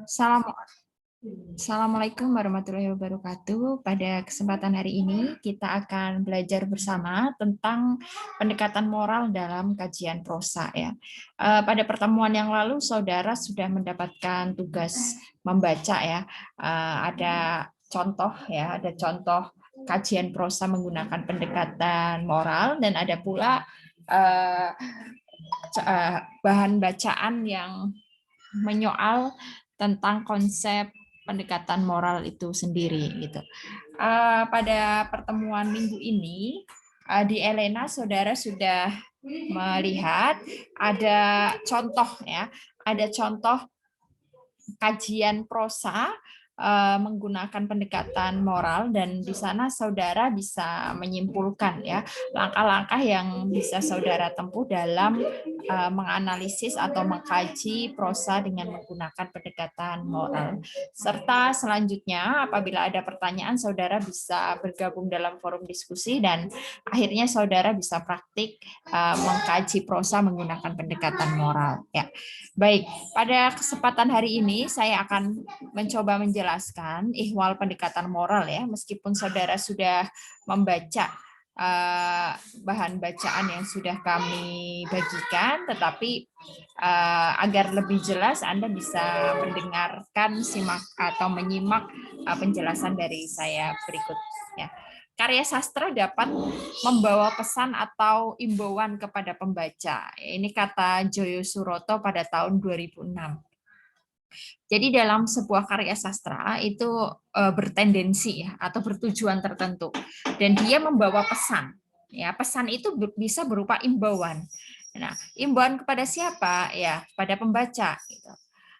Salam- Assalamualaikum warahmatullahi wabarakatuh. Pada kesempatan hari ini kita akan belajar bersama tentang pendekatan moral dalam kajian prosa ya. Pada pertemuan yang lalu saudara sudah mendapatkan tugas membaca ya. Ada contoh ya, ada contoh kajian prosa menggunakan pendekatan moral dan ada pula bahan bacaan yang menyoal tentang konsep pendekatan moral itu sendiri gitu. Pada pertemuan minggu ini di Elena saudara sudah melihat ada contoh ya, ada contoh kajian prosa menggunakan pendekatan moral dan di sana saudara bisa menyimpulkan ya langkah-langkah yang bisa saudara tempuh dalam menganalisis atau mengkaji prosa dengan menggunakan pendekatan moral. Serta selanjutnya apabila ada pertanyaan saudara bisa bergabung dalam forum diskusi dan akhirnya saudara bisa praktik mengkaji prosa menggunakan pendekatan moral ya. Baik, pada kesempatan hari ini saya akan mencoba menjelaskan ihwal pendekatan moral ya, meskipun saudara sudah membaca bahan bacaan yang sudah kami bagikan, tetapi agar lebih jelas Anda bisa mendengarkan, simak atau menyimak penjelasan dari saya berikut ya. Karya sastra dapat membawa pesan atau imbauan kepada pembaca. Ini kata Joyo Suroto pada tahun 2006. Jadi dalam sebuah karya sastra itu bertendensi ya atau bertujuan tertentu dan dia membawa pesan. Ya, pesan itu bisa berupa imbauan. Nah, imbauan kepada siapa? Ya, pada pembaca gitu.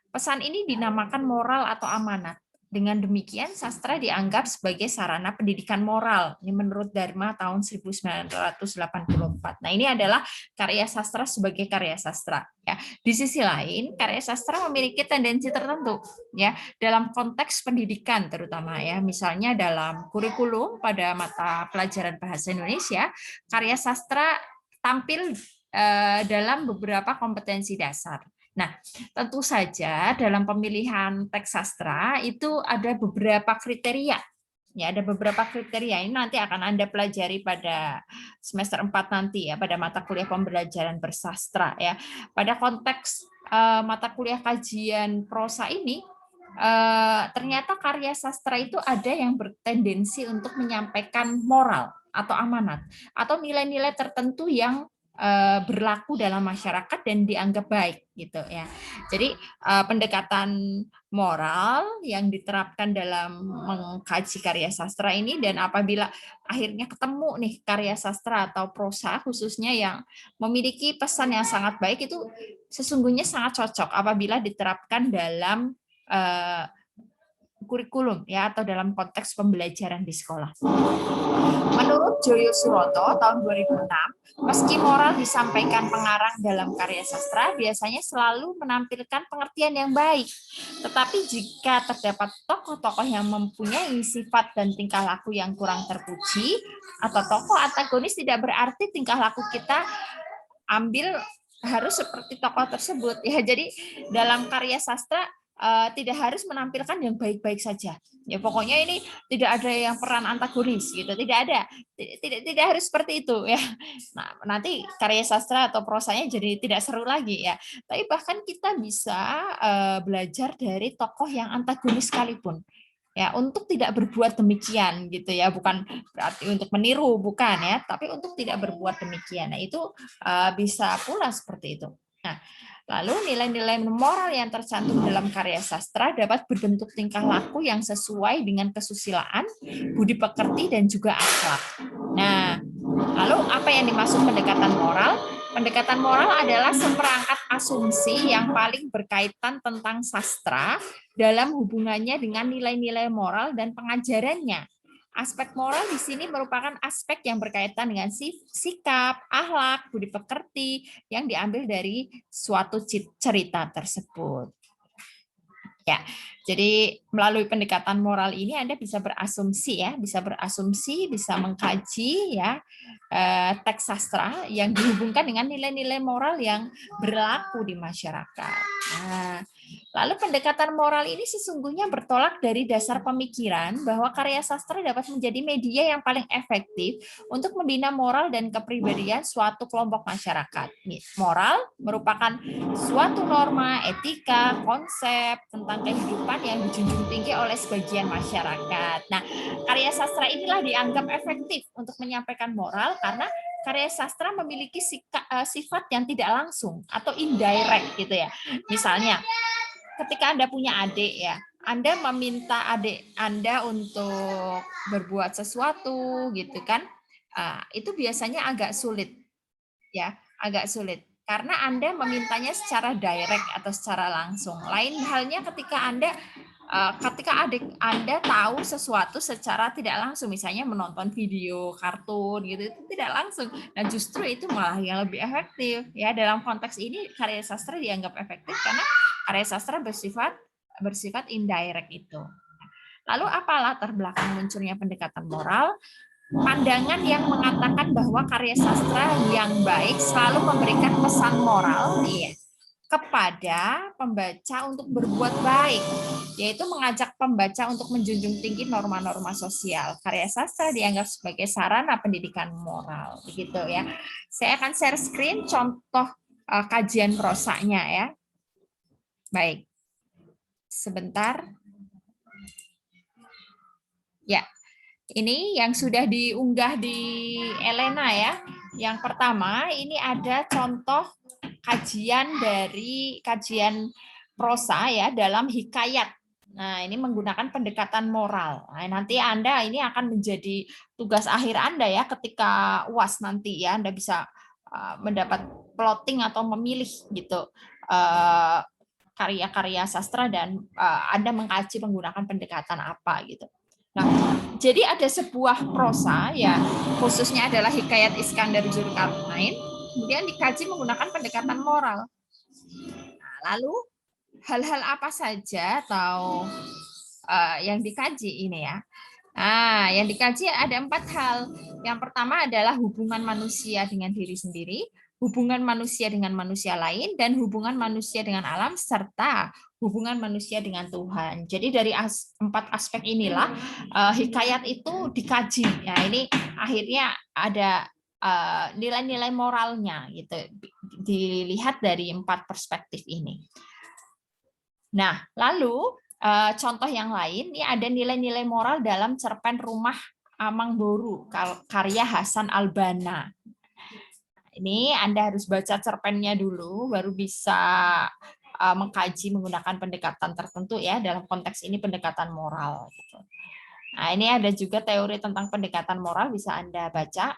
Pesan ini dinamakan moral atau amanat. Dengan demikian, sastra dianggap sebagai sarana pendidikan moral. Ini menurut Dharma tahun 1984. Nah, ini adalah karya sastra sebagai karya sastra. Ya. Di sisi lain, karya sastra memiliki tendensi tertentu, ya, dalam konteks pendidikan terutama ya. Misalnya dalam kurikulum pada mata pelajaran bahasa Indonesia, karya sastra tampil dalam beberapa kompetensi dasar. Nah, tentu saja dalam pemilihan teks sastra itu ada beberapa kriteria. Ya, ada beberapa kriteria ini nanti akan Anda pelajari pada semester 4 nanti ya, pada mata kuliah pembelajaran bersastra ya. Pada konteks mata kuliah kajian prosa ini ternyata karya sastra itu ada yang bertendensi untuk menyampaikan moral atau amanat atau nilai-nilai tertentu yang berlaku dalam masyarakat dan dianggap baik gitu ya. Jadi pendekatan moral yang diterapkan dalam mengkaji karya sastra ini dan apabila akhirnya ketemu nih karya sastra atau prosa khususnya yang memiliki pesan yang sangat baik itu sesungguhnya sangat cocok apabila diterapkan dalam kurikulum ya atau dalam konteks pembelajaran di sekolah. Menurut Joyo Suroto tahun 2006, meski moral disampaikan pengarang dalam karya sastra biasanya selalu menampilkan pengertian yang baik. Tetapi jika terdapat tokoh-tokoh yang mempunyai sifat dan tingkah laku yang kurang terpuji atau tokoh antagonis tidak berarti tingkah laku kita ambil harus seperti tokoh tersebut ya. Jadi dalam karya sastra tidak harus menampilkan yang baik-baik saja. Ya pokoknya ini tidak ada yang peran antagonis gitu, tidak ada. Tidak harus seperti itu ya. Nah, nanti karya sastra atau prosanya jadi tidak seru lagi ya. Tapi bahkan kita bisa belajar dari tokoh yang antagonis sekalipun. Ya, untuk tidak berbuat demikian gitu ya, bukan berarti untuk meniru, bukan ya, tapi untuk tidak berbuat demikian. Nah, itu bisa pula seperti itu. Nah, lalu nilai-nilai moral yang tercantum dalam karya sastra dapat berbentuk tingkah laku yang sesuai dengan kesusilaan, budi pekerti, dan juga akhlak. Nah, lalu apa yang dimaksud pendekatan moral? Pendekatan moral adalah seperangkat asumsi yang paling berkaitan tentang sastra dalam hubungannya dengan nilai-nilai moral dan pengajarannya. Aspek moral di sini merupakan aspek yang berkaitan dengan sikap, akhlak, budi pekerti yang diambil dari suatu cerita tersebut. Ya, jadi melalui pendekatan moral ini Anda bisa berasumsi ya, bisa mengkaji ya teks sastra yang dihubungkan dengan nilai-nilai moral yang berlaku di masyarakat. Nah, Lalu pendekatan moral ini sesungguhnya bertolak dari dasar pemikiran bahwa karya sastra dapat menjadi media yang paling efektif untuk membina moral dan kepribadian suatu kelompok masyarakat. Moral merupakan suatu norma, etika, konsep tentang kehidupan yang dijunjung tinggi oleh sebagian masyarakat. Nah, karya sastra inilah dianggap efektif untuk menyampaikan moral karena karya sastra memiliki sifat yang tidak langsung atau indirect gitu ya. Misalnya, ketika Anda punya adik ya, Anda meminta adik Anda untuk berbuat sesuatu gitu kan, itu biasanya agak sulit ya, agak sulit. Karena Anda memintanya secara direct atau secara langsung. Lain halnya ketika adik Anda tahu sesuatu secara tidak langsung, misalnya menonton video kartun gitu, itu tidak langsung. Nah, justru itu malah yang lebih efektif ya. Dalam konteks ini karya sastra dianggap efektif karena karya sastra bersifat indirect itu. Lalu apa latar belakang munculnya pendekatan moral? Pandangan yang mengatakan bahwa karya sastra yang baik selalu memberikan pesan moral kepada pembaca untuk berbuat baik, yaitu mengajak pembaca untuk menjunjung tinggi norma-norma sosial. Karya sastra dianggap sebagai sarana pendidikan moral, begitu ya. Saya akan share screen contoh kajian prosanya ya. Baik, sebentar. Ya, ini yang sudah diunggah di Elena ya. Yang pertama, ini ada contoh kajian prosa ya dalam hikayat. Nah, ini menggunakan pendekatan moral. Nah, nanti Anda ini akan menjadi tugas akhir Anda ya ketika UAS nanti ya. Anda bisa mendapat plotting atau memilih gitu karya-karya sastra dan Anda mengkaji menggunakan pendekatan apa gitu. Nah, jadi ada sebuah prosa ya, khususnya adalah hikayat Iskandar Zulkarnain, kemudian dikaji menggunakan pendekatan moral. Nah, lalu hal-hal apa saja atau yang dikaji ini ya? Nah, yang dikaji ada 4 hal. Yang pertama adalah hubungan manusia dengan diri sendiri, hubungan manusia dengan manusia lain, dan hubungan manusia dengan alam, serta hubungan manusia dengan Tuhan. Jadi dari 4 aspek inilah hikayat itu dikaji. Ya, ini akhirnya ada nilai-nilai moralnya gitu. Dilihat dari 4 perspektif ini. Nah, lalu contoh yang lain, ini ada nilai-nilai moral dalam cerpen Rumah Amang Boru, karya Hasan Albana. Ini Anda harus baca cerpennya dulu, baru bisa mengkaji menggunakan pendekatan tertentu ya, dalam konteks ini pendekatan moral. Nah, ini ada juga teori tentang pendekatan moral, bisa Anda baca.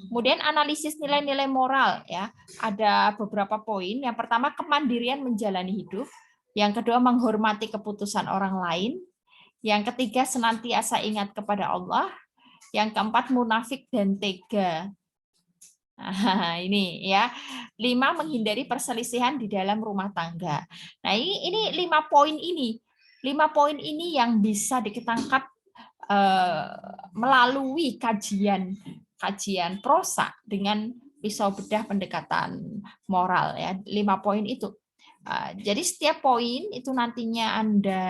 Kemudian analisis nilai-nilai moral ya, ada beberapa poin. Yang pertama, kemandirian menjalani hidup. Yang kedua, menghormati keputusan orang lain. Yang ketiga, senantiasa ingat kepada Allah. Yang keempat, munafik dan tega. Nah, ini ya. 5, menghindari perselisihan di dalam rumah tangga. Nah, ini 5 poin ini. 5 poin ini yang bisa ditangkap melalui kajian prosa dengan pisau bedah pendekatan moral ya. 5 poin itu. Jadi setiap poin itu nantinya Anda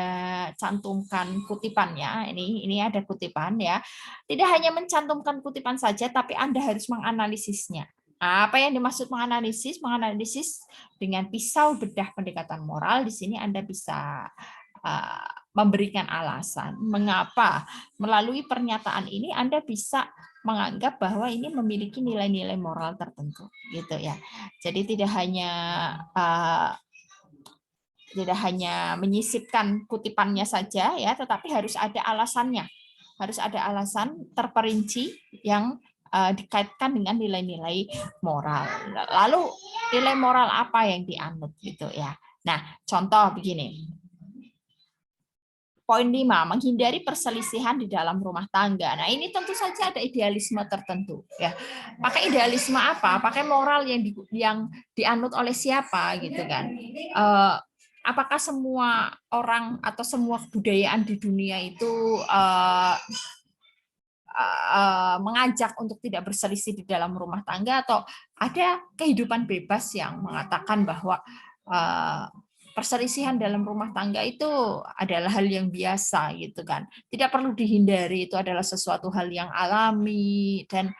cantumkan kutipannya. Ini ada kutipan ya. Tidak hanya mencantumkan kutipan saja, tapi Anda harus menganalisisnya. Apa yang dimaksud menganalisis? Menganalisis dengan pisau bedah pendekatan moral. Di sini Anda bisa memberikan alasan mengapa melalui pernyataan ini Anda bisa menganggap bahwa ini memiliki nilai-nilai moral tertentu, gitu ya. Jadi tidak hanya menyisipkan kutipannya saja ya, tetapi harus ada alasannya, harus ada alasan terperinci yang dikaitkan dengan nilai-nilai moral. Lalu nilai moral apa yang dianut gitu ya. Nah, contoh begini. Poin 5, menghindari perselisihan di dalam rumah tangga. Nah, ini tentu saja ada idealisme tertentu ya. Pakai idealisme apa? Pakai moral yang dianut oleh siapa gitu kan. Apakah semua orang atau semua kebudayaan di dunia itu mengajak untuk tidak berselisih di dalam rumah tangga, atau ada kehidupan bebas yang mengatakan bahwa perselisihan dalam rumah tangga itu adalah hal yang biasa gitu kan. Tidak perlu dihindari, itu adalah sesuatu hal yang alami dan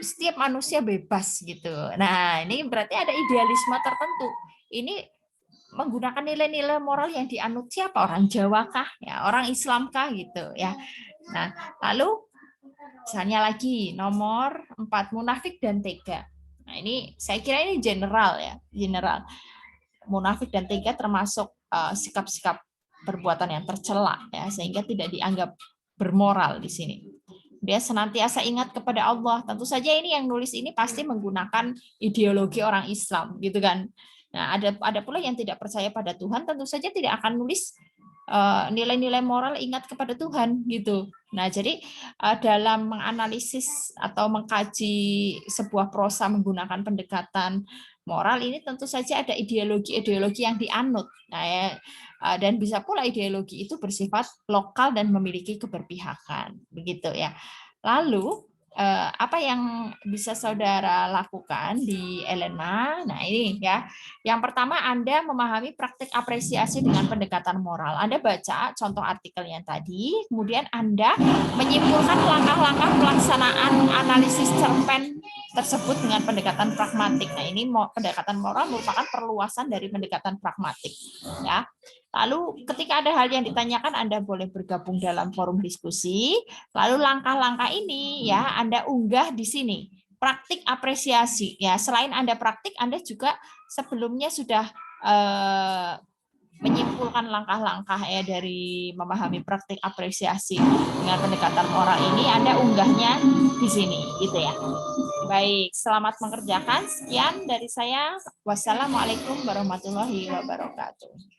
setiap manusia bebas gitu. Nah, ini berarti ada idealisme tertentu. Ini menggunakan nilai-nilai moral yang dianut siapa? Orang Jawa kah? Ya, orang Islam kah gitu ya. Nah, lalu misalnya lagi nomor 4 munafik dan tega. Nah, ini saya kira ini general ya, general. Munafik dan tega termasuk sikap-sikap perbuatan yang tercela ya, sehingga tidak dianggap bermoral di sini. Dia senantiasa ingat kepada Allah. Tentu saja ini yang nulis ini pasti menggunakan ideologi orang Islam gitu kan. Nah, ada pula yang tidak percaya pada Tuhan, tentu saja tidak akan nulis nilai-nilai moral ingat kepada Tuhan gitu. Nah, jadi dalam menganalisis atau mengkaji sebuah prosa menggunakan pendekatan moral ini tentu saja ada ideologi-ideologi yang dianut. Nah, ya, dan bisa pula ideologi itu bersifat lokal dan memiliki keberpihakan, begitu ya. Lalu apa yang bisa saudara lakukan di Elena? Nah, ini ya. Yang pertama, Anda memahami praktik apresiasi dengan pendekatan moral. Anda baca contoh artikelnya tadi, kemudian Anda menyimpulkan langkah-langkah pelaksanaan analisis cerpen tersebut dengan pendekatan pragmatik. Nah, ini pendekatan moral merupakan perluasan dari pendekatan pragmatik, ya. Lalu ketika ada hal yang ditanyakan, Anda boleh bergabung dalam forum diskusi. Lalu langkah-langkah ini ya Anda unggah di sini. Praktik apresiasi. Ya, selain Anda praktik, Anda juga sebelumnya sudah menyimpulkan langkah-langkah ya dari memahami praktik apresiasi dengan pendekatan moral ini. Anda unggahnya di sini, gitu ya. Baik, selamat mengerjakan. Sekian dari saya. Wassalamualaikum warahmatullahi wabarakatuh.